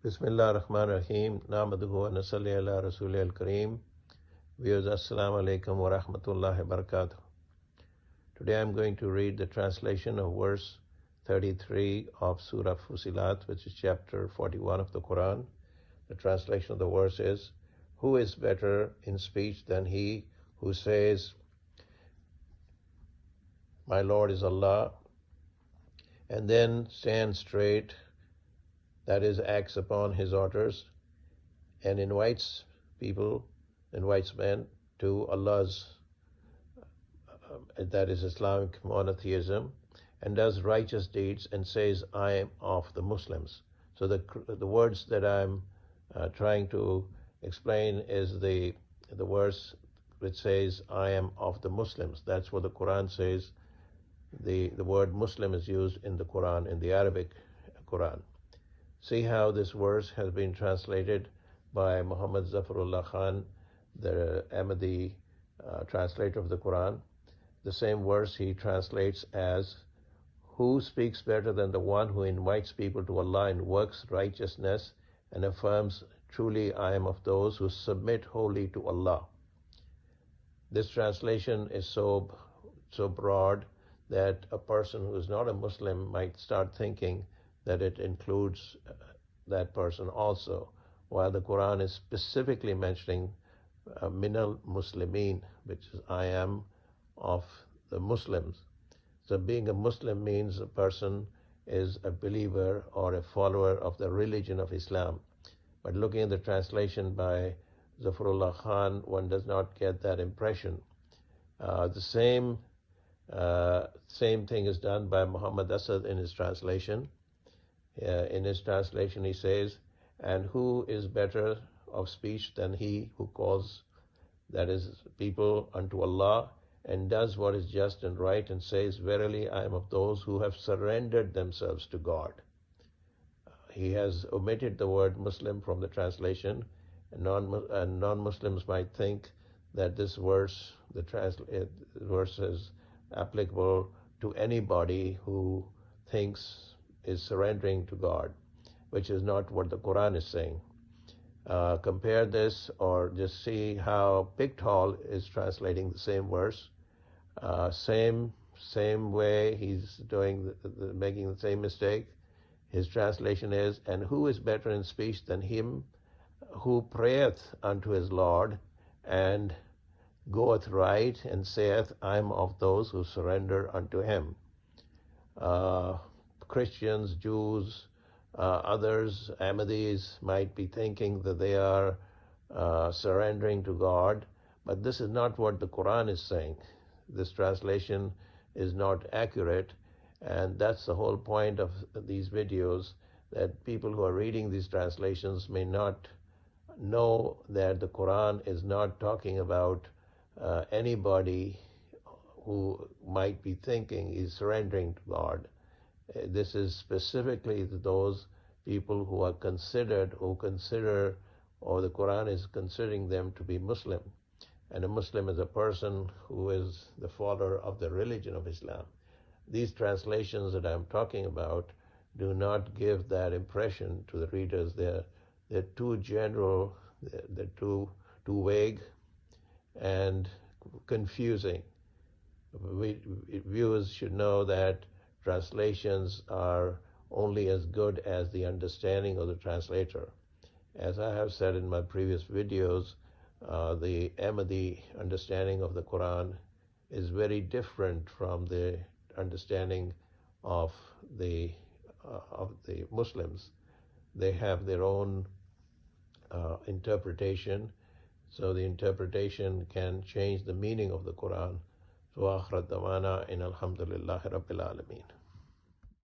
Bismillah ar-Rahman ar-Rahim. Namaduhu wa nasalli ala Rasulih al-Kareem. Viewers, Assalamu alaikum wa rahmatullahi wa barakatuh. Today I'm going to read the translation of verse 33 of Surah Fussilat, which is chapter 41 of the Quran. The translation of the verse is, "Who is better in speech than he who says, 'My Lord is Allah,' and then stands straight, that is, acts upon his orders, and invites men to Allah's, that is Islamic monotheism, and does righteous deeds and says, 'I am of the Muslims.'" So the words that I'm trying to explain is the verse which says, "I am of the Muslims." That's what the Quran says. The word Muslim is used in the Quran, in the Arabic Quran. See how this verse has been translated by Muhammad Zafarullah Khan, the Ahmadi translator of the Quran. The same verse he translates as, "Who speaks better than the one who invites people to Allah and works righteousness and affirms, 'Truly I am of those who submit wholly to Allah.'" This translation is so broad that a person who is not a Muslim might start thinking that it includes that person also, while the Quran is specifically mentioning minal muslimin, which is "I am of the Muslims." So being a Muslim means a person is a believer or a follower of the religion of Islam. But looking at the translation by Zafarullah Khan, one does not get that impression. The same thing is done by Muhammad Asad in his translation. In his translation he says, "And who is better of speech than he who calls, that is, people unto Allah, and does what is just and right, and says, 'Verily I am of those who have surrendered themselves to God.'" He has omitted the word Muslim from the translation, and non-Muslims might think that this verse, verse is applicable to anybody who thinks is surrendering to God, which is not what the Quran is saying. Compare this, or just see how Pickthall is translating the same verse. Same way he's doing, making the same mistake. His translation is, "And who is better in speech than him who prayeth unto his Lord, and goeth right, and saith, 'I am of those who surrender unto him.'" Christians, Jews, others, Ahmadis might be thinking that they are surrendering to God, but this is not what the Quran is saying. This translation is not accurate, and that's the whole point of these videos, that people who are reading these translations may not know that the Quran is not talking about anybody who might be thinking is surrendering to God. This is specifically those people who are considered, or the Quran is considering them to be Muslim. And a Muslim is a person who is the follower of the religion of Islam. These translations that I'm talking about do not give that impression to the readers. They're too general, they're too vague and confusing. Viewers should know that translations are only as good as the understanding of the translator. As I have said in my previous videos, the Ahmadi understanding of the Quran is very different from the understanding of the Muslims. They have their own interpretation, so the interpretation can change the meaning of the Quran. So, akhirat dawana in alhamdulillahi rabbil alameen.